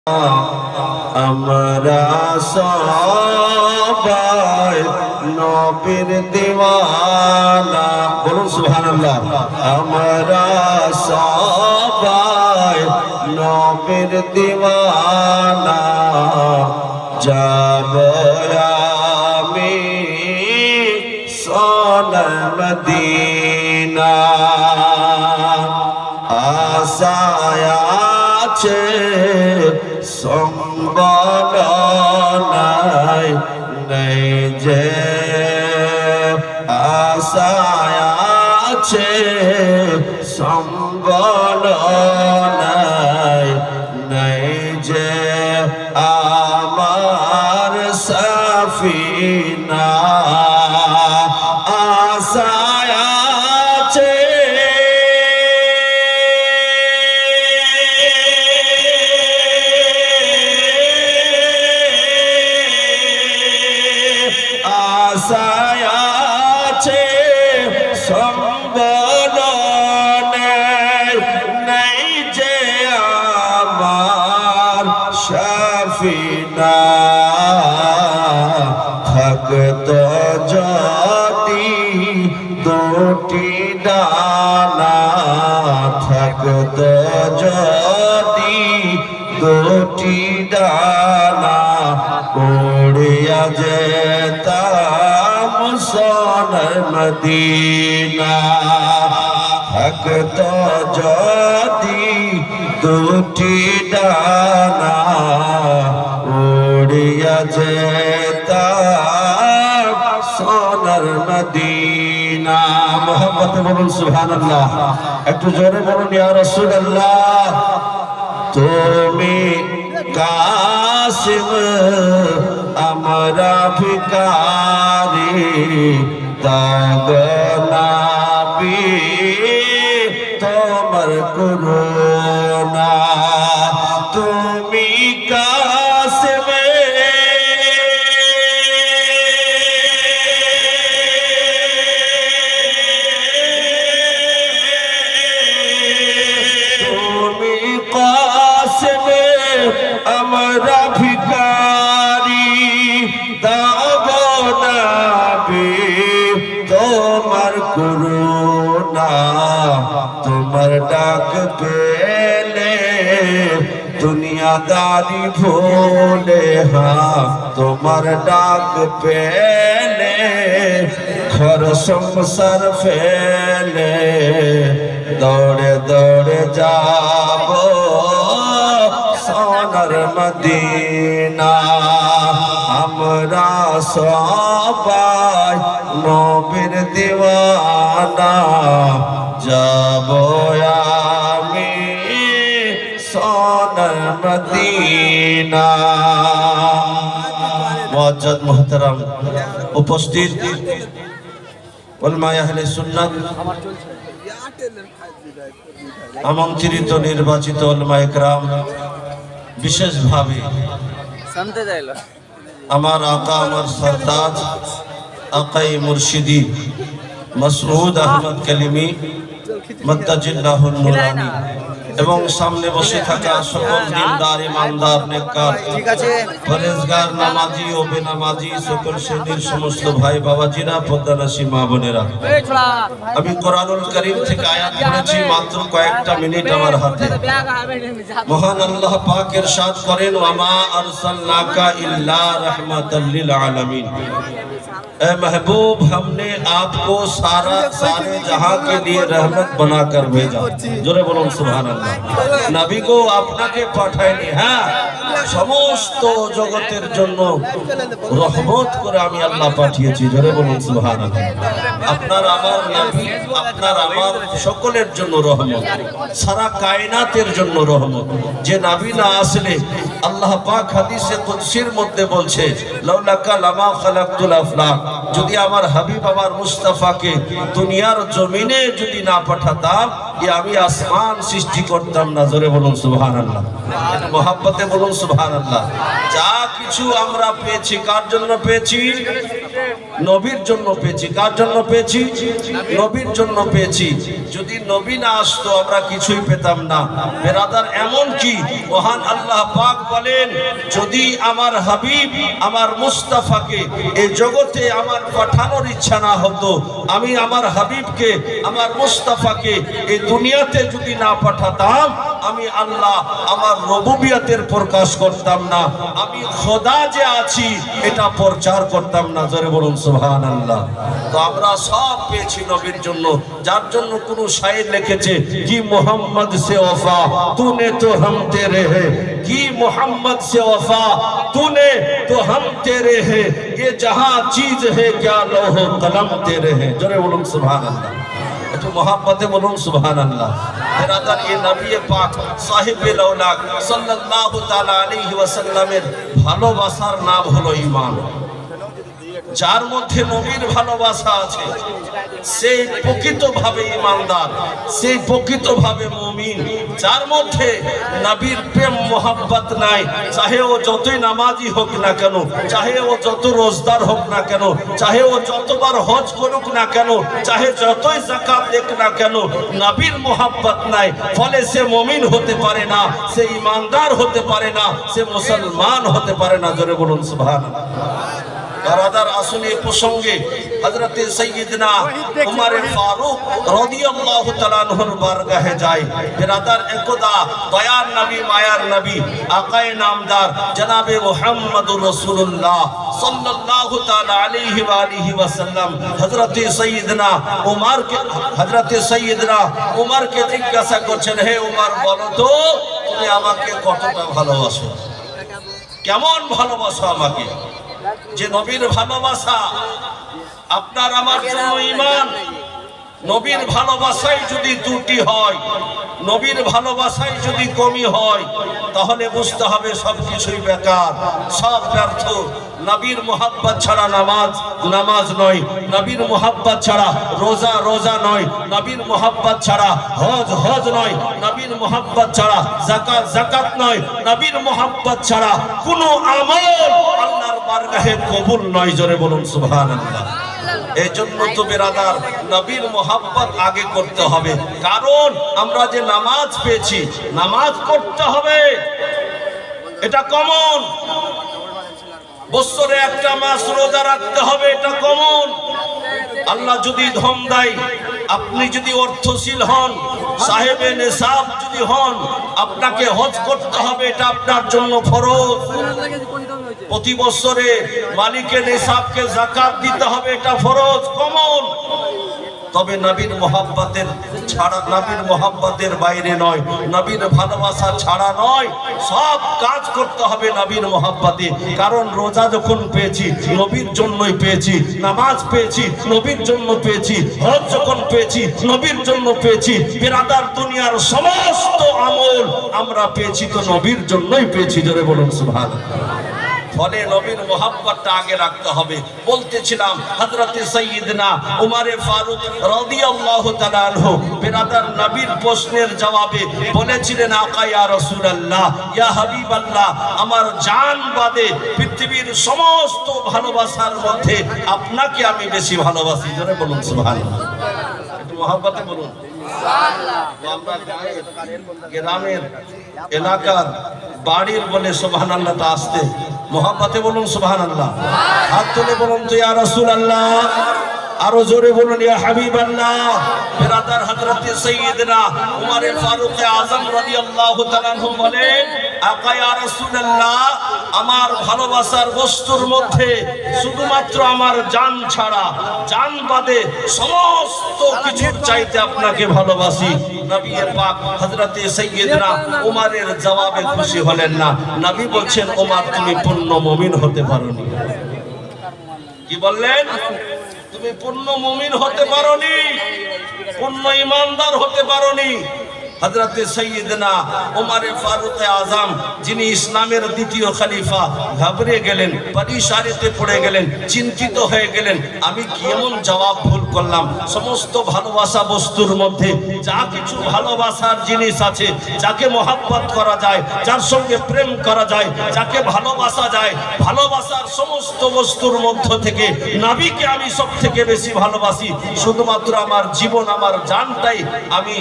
আমরা সবাই নবীর দিওয়ানা, বলুন সুবহানাল্লাহ। আমরা সবাই নবীর দিওয়ানা, যাব আমি সোনার মদিনা। আশায় আছে সম্বল নাই, নেই যে আশায় আছে সম্বল নাই, নেই যে আমার সফিনা। আশায় আছে আশায় আছে সম্বল নেই, নেই যে আমার সফিনা। থাকতো যদি দুটি ডানা, থাকতো যদি দুটি ডানা, উড়িয়া যেতাম সোনার মদিনা। থাকতো যদি দুটি ডানা, উড়িয়া যেতাম সোনার মদিনা। মোহাম্মদ বলুন সুবহানাল্লাহ, একটু জোরে বলুন ইয়া রাসূলুল্লাহ। তুমি কাসিম আমরা ভিখারি, তাগনাবি তোমার করুণা। তুমি কাসিম আমরা ভিখারি, দাগনাবি তোমার করুণা। তোমার ডাক পেলে দুনিয়াদারি ভুলে, হ্যাঁ তোমার ডাক পেলে ঘর সংসার ফেলে, দৌড়ে দৌড়ে যাব সোনার মদিনা। আমরা সবাই নবীর দিওয়ানা, যাব আমি সোনার মদিনা। মুআজ্জাজ মুহতারাম উপস্থিত উলামায়ে আহলে সুন্নাত, আমন্ত্রিত নির্বাচিত উলামায়ে কেরাম, বিশেষভাবে আমার আকা আমার সরতাজ আকাই মুর্শিদি মাসউদ আহমদ কালিমি মাদ্দাজিল্লাহুল নুরানি এবং সামনে বসে থাকা সকল দিনদার ইমানদার নেককার পরেজগার নামাজি ও বেনামাজি সকল শ্রেণীর সমস্ত ভাই বাবাজিরা, পর্দানাশী মা বোনেরা, আমি কোরআনুল কারীম থেকে আয়াত পড়েছি মাত্র কয়েকটা মিনিট আমার হাতে। মহান আল্লাহ পাক ইরশাদ করেন, ওয়া মা আরসালনাকা ইল্লা রাহমাতাল লিল আলামিন। ए महबूब, हमने आपको सारे जहां के लिए रहमत बनाकर भेजा। जोरे बोलুন সুবহানাল্লাহ। নবী গো আপনাকে পাঠাইনি, হ্যাঁ সমস্ত জগতের জন্য রহমত করে আমি আল্লাহ পাঠিয়েছি। জোরে বলুন সুবহানাল্লাহ। আপনার আমার নবী, আপনার আমার সকলের জন্য রহমত, সারা কায়নাতের জন্য রহমত। যে নবী না আসলে আল্লাহ পাক হাদিসে কুদসির মধ্যে বলছে, লাউলাকা লামা খালাকতুল আফলাক, যদি আমার হাবিব আমার মুস্তাফাকে দুনিয়ার জমিনে যদি না পাঠাতাম, আমি আসমান সৃষ্টি করতাম না। জোরে বলুন সুবহানাল্লাহ। মহব্বতে বলুন সুবহানাল্লাহ। যা কিছু আমরা পেয়েছি কার জন্য পেয়েছি? নবীর জন্য পেয়েছি। কার জন্য পেয়েছি? নবীর জন্য পেয়েছি। যদি নবী না আসতো আমরা কিছুই পেতাম না বেরাদার। এমন কি মহান আল্লাহ পাক বলেন, যদি আমার হাবিব আমার মুস্তাফাকে এই জগতে আমার পাঠানোর ইচ্ছা না হতো, আমি আমার হাবিবকে আমার মুস্তাফাকে এই দুনিয়াতে যদি না পাঠাতাম, আমি আল্লাহ আমার রুবুবিয়তের প্রকাশ করতাম না, আমি খোদা যে আছি এটা প্রচার করতাম না। জোরে বলুন সুবহানাল্লাহ। তো আমরা সব পেয়েছি নবীর জন্য, যার জন্য কোন শায়ের লিখেছে কি মোহাম্মদ সে ওফা তूने तो हम तेरे हैं, কি মোহাম্মদ সে ওফা तूने तो हम तेरे हैं, ये जहां चीज है क्या लौह कलम तेरे हैं। জোরে বলুন সুবহানাল্লাহ। একটু মহব্বতে বলুন সুবহানাল্লাহ। বেরাদার এই নবী পাক সাহিবে লাউলাক সাল্লাল্লাহু তাআলা আলাইহি ওয়াসাল্লামের ভালোবাসার নাম হলো ঈমান। যার মধ্যে নবীর ভালোবাসা আছে সেই প্রকৃতভাবে ঈমানদার, সেই প্রকৃতভাবে মুমিন। যার মধ্যে নবীর প্রেম মোহাব্বত নাই, চাহে ও যতই নামাজি হোক না কেন, চাহে ও যত রোজদার হোক না কেন, চাহে ও যতবার হজ করুক না কেন, চাহে যতই যাকাত দেখ না কেন, নবীর মোহাব্বত নাই, ফলে সে মুমিন হতে পারে না, সে ঈমানদার হতে পারে না, সে মুসলমান হতে পারে না। জোরে বলুন সুবহানাল্লাহ। বারাদার আসুন এই প্রসঙ্গে হযরত সাইয়্যিদনা উমর ফারুক রাদিয়াল্লাহু তাআলা আনহুর বারগাহে যায়। বিরাদার একদা দয়ার নবী মায়ার নবী আকায়ে নামদার জনাবে মুহাম্মদুর রাসূলুল্লাহ সাল্লাল্লাহু তাআলা আলাইহি ওয়া আলিহি ওয়াসাল্লাম হযরত সাইয়্যিদনা উমরকে জিজ্ঞাসা করছেন, হে উমর বলো তো তুমি আমাকে কতটা ভালোবাসো, কেমন ভালোবাসো আমাকে? যে নবীর ভালোবাসা আপনার আমার জন্য ঈমান। নবীর ভালোবাসায় যদি ত্রুটি হয়, নবীর ভালোবাসায় যদি কমি হয়, তাহলে বুঝতে হবে সবকিছুই বেকার, সব ব্যর্থ। নবীর মোহাব্বত ছাড়া নামাজ নয়, নবীর মোহাব্বত ছাড়া রোজা নয়, নবীর মোহাব্বত ছাড়া হজ নয়, নবীর মোহাব্বত ছাড়া যাকাত নয়, নবীর মোহাব্বত ছাড়া কোনো আমল আল্লাহর বারগাহে কবুল নয়। জোরে বলুন সুবহানাল্লাহ। এই জন্য তো বেরাদার নবীর মোহাব্বত আগে করতে হবে। কারণ আমরা যে নামাজ পেয়েছি, নামাজ পড়তে হবে, এটা কমন। বছরে একটা মাস রোজা রাখতে হবে, এটা কমন। আল্লাহ যদি ধন দেয়, আপনি যদি অর্থশীল হন, সাহেবে নেশাব যদি হন, আপনাকে হজ করতে হবে, এটা আপনার জন্য ফরজ। প্রতি বছরে মালিকের নেশাবকে যাকাত দিতে হবে, এটা ফরজ, কমন। তবে নবীর মোহাব্বতের ছাড়া, নবীর মোহাব্বতের বাইরে নয়, নবীর ভালোবাসা ছাড়া নয়, সব কাজ করতে হবে নবীর মোহাব্বতে। কারণ রোজা যখন পেয়েছি নবীর জন্যই পেয়েছি, নামাজ পেয়েছি নবীর জন্য পেয়েছি, হজ যখন পেয়েছি নবীর জন্য পেয়েছি। বিরাদার দুনিয়ার সমস্ত আমল আমরা পেয়েছি তো নবীর জন্যই পেয়েছি। জোরে বলুন সুবহানাল্লাহ। ফলে নবীর মোহাব্বতটা আগে রাখতে হবে। বলতেছিলাম হযরত সাইয়্যিদনা উমর ফারুক রাদিয়াল্লাহু তাআলা আনহু বিরাদার নবীর প্রশ্নের জবাবে বলেছিলেন, আকা ইয়া রাসূলুল্লাহ, ইয়া হাবিবাল্লাহ, আমার জান বাদে পৃথিবীর সমস্ত ভালোবাসার মধ্যে আপনাকে আমি বেশি ভালোবাসি। জোরে বলুন সুবহানাল্লাহ। একটু মোহাব্বতে বলুন সুবহানাল্লাহ। আমরা গ্রামের এলাকার বাড়ির বলে সুবহানাল্লাহটা আসতে মোহাব্বতে বলুন সুবহানাল্লাহ। হাত তুলে বলুন তো ইয়া রাসূলুল্লাহ, আরো জোরে বলুন ইয়া হাবিবাল্লাহ। বিরাদার হযরত সাইয়্যিদনা উমর ফারুক আযম রাদিয়াল্লাহু তাআলা আনহু বলেন, আকা ইয়া রাসূলুল্লাহ, আমার ভালোবাসার বস্তুর মধ্যে শুধুমাত্র আমার জান ছাড়া, জান বাদে সমস্ত কিছুর চাইতে আপনাকে ভালোবাসি। নবী পাক হযরত সাইয়্যিদনা উমরের জবাবে খুশি হলেন না। নবী বলছেন, উমর তুমি পূর্ণ মুমিন হতে পারোনি। কি বললেন? তুমি পূর্ণ মুমিন হতে পারোনি, পূর্ণ ঈমানদার হতে পারোনি। হযরত সাইয়্যিদনা ওমর ফারুক আযম যিনি ইসলামের দ্বিতীয় খলিফা ঘাবড়ে গেলেন, পরিশানিতে পড়ে গেলেন, চিন্তিত হয়ে গেলেন, আমি কি এমন জবাব ভুল করলাম? সমস্ত ভালোবাসা বস্তুর মধ্যে যা কিছু ভালোবাসার জিনিস আছে, যাকে মহব্বত করা যায়, যার সঙ্গে প্রেম করা যায়, যাকে ভালোবাসা যায়, ভালোবাসার সমস্ত বস্তুর মধ্য থেকে নবীকে আমি সব থেকে বেশি ভালোবাসি। শুধুমাত্র আমার জীবন, আমার জানটাই আমি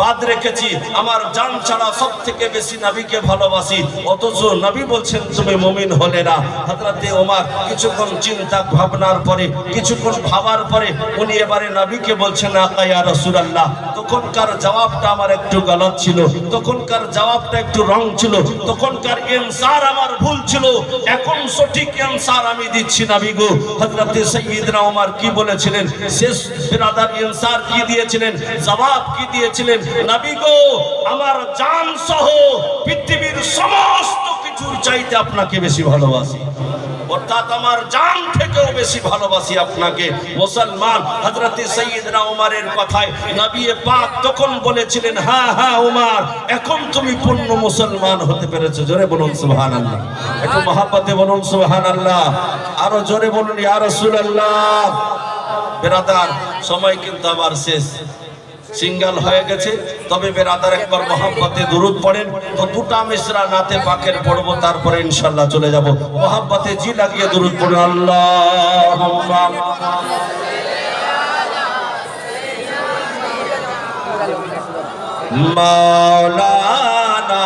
বাদ রেখেছি, আমার জান ছাড়া সব থেকে বেশি নবীকে ভালোবাসি। অথচ নবী বলছেন তুমি মুমিন হলে না। হযরতে ওমর কিছুক্ষণ চিন্তা ভাবনার পরে, কিছুক্ষণ ভাবার পরে উনি এবারে নবীকে বলছেন আকা ইয়া রাসূলুল্লাহ। তখনকার জবাবটা আমার একটু গলত ছিল, তখনকার জবাবটা একটু রং ছিল, তখনকার আনসার আমার ভুল ছিল, এখন সঠিক আনসার আমি দিচ্ছি নবী গো। হযরতে সাইয়্যিদনা ওমর কি বলেছিলেন, শেষ বিরাদার আনসার কি দিয়েছিলেন, জবাব কি দিয়েছিলেন? নবী গো, আমার জান সহ পৃথিবীর সমস্ত কিছুর চাইতে আপনাকে বেশি ভালোবাসি, অর্থাৎ আমার জান থেকেও বেশি ভালোবাসি আপনাকে। মুসলমান হযরত সাইয়্যিদনা ওমরের কথায় নবী পাক তখন বলেছিলেন, হ্যাঁ হ্যাঁ ওমর, এখন তুমি পূর্ণ মুসলমান হতে পেরেছো। জোরে বলুন সুবহানাল্লাহ, একটু মহব্বতে বলুন সুবহানাল্লাহ, আরো জোরে বলুন ইয়া রাসূলুল্লাহ। বেরাদার, সময় কিন্তু আবার শেষ, সিঙ্গেল হয়ে গেছে। তবে বেরাদার একবার মহব্বতে দুরূদ পড়েন, তো দুটা মিসরা নাতে পাকের পড়বো, তারপরে ইনশাআল্লাহ চলে যাব। মহব্বতে জি লাগিয়ে দুরূদ পড়ুন। আল্লাহুম্মা মাওলানা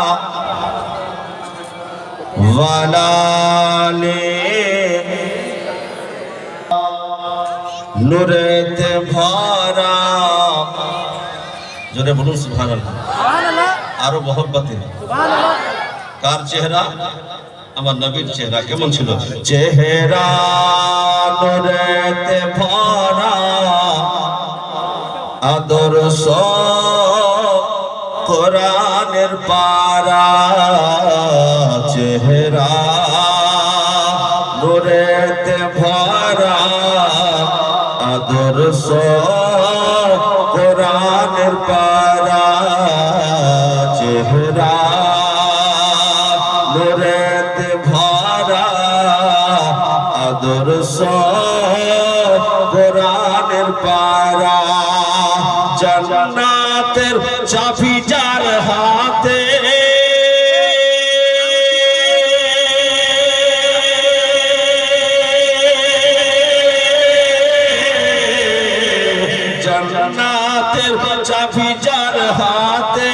ওয়ালালে নূরেতে ভরা। জোরে বলুন সুবহানাল্লাহ, আরো মহব্বতে। কার চেহারা? আমার নবীর চেহারা কেমন ছিল? চেহারা নূরেতে ভরা, আদর্শ কোরআনের পারা। চেহারা নূরেতে ভরা, আদর্শ কোরআনের পারা। চেহারা নূরেতে ভরা, আদর্শ কোরআনের পারা। জান্নাতের চাবি যার হাতে, জান্নাতের চাবি যার হাতে,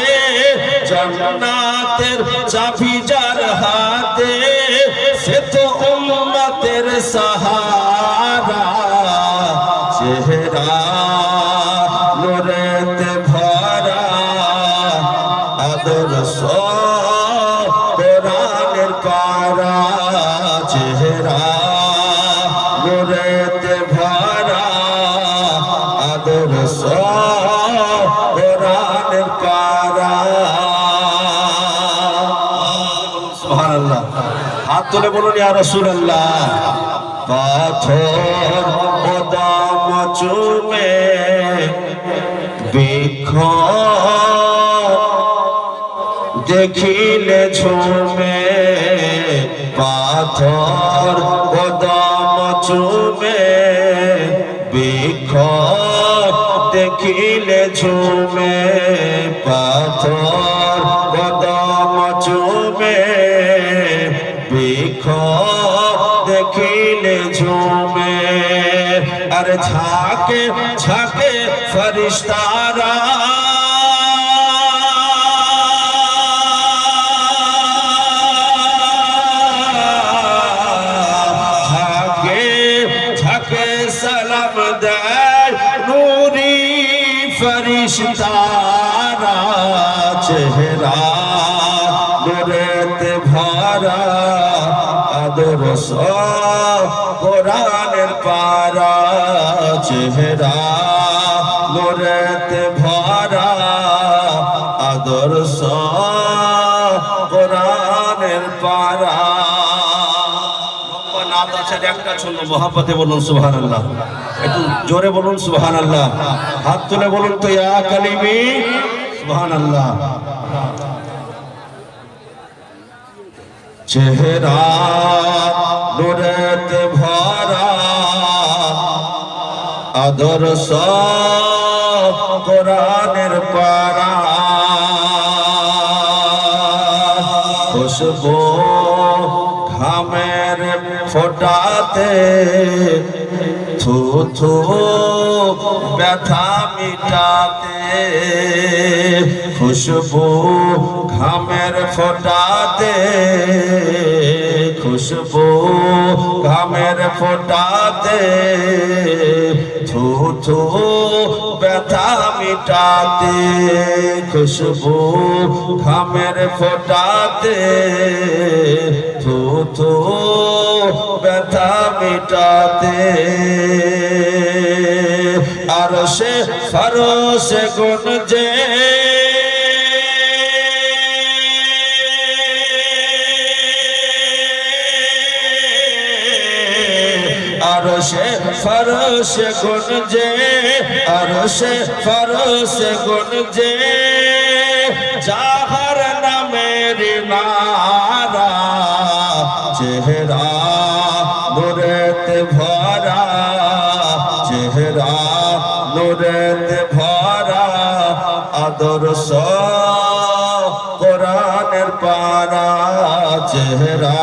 জান্নাতের চাবি যার হাতে, সে তো উম্মতের সাহারা। চেহারা নূরেতে ভরা, আদর্শ কোরআনের পারা। চেহারা নূরেতে ভরা, আদর্শ কোরআনের পারা। সুবহানাল্লাহ, হাত তুলে বলুন ইয়া রাসূলুল্লাহ। পাথর কদম চুমে, বৃক্ষ দেখিলে ঝুমে। পাথর কদম চুমে, বৃক্ষ দেখিলে ঝুমে। পাথর কদম চুমে, বৃক্ষ দেখিলে ঝুমে। আর ঝাঁকে ঝাঁকে ফরিস্তারা, ঝাঁকে ঝাঁকে সালাম দেয় নূরি ফরিস্তারা। চেহারা নূরেতে ভরা, আদর্শ কোরআনের পারা। চেহারা নূরেতে ভরা, আদর্শ কোরআনের পারা। নাত আছে একটা ছন্দ, মহব্বতে বলুন সুবহানাল্লাহ, একটু জোরে বলুন সুবহানাল্লাহ। হাত তুলে বলুন তো ইয়া কালিমি সুবহানাল্লাহ। চেহারা নূরেতে ভরা আদর্শ কোরআনের পারা খুশবু ঘামের ফোটাতে থু থু ব্যথা মিটাতে খুশবু ঘামের ফোটাতে খুশবু ঘামের ফোটাতে থু থু ব্যথা মিটাতে খুশবু ঘামের ফোটাতে থু থু ব্যথা মিটাতে আরশে ফরশে গুনজে আরশে ফরশে গুনজে আরশে ফরশে গুনজে যাহার নামের নারা চেহারা নূরেতে ভরা চেহারা নূরেতে ভরা আদর্শ কোরআনের পারা চেহারা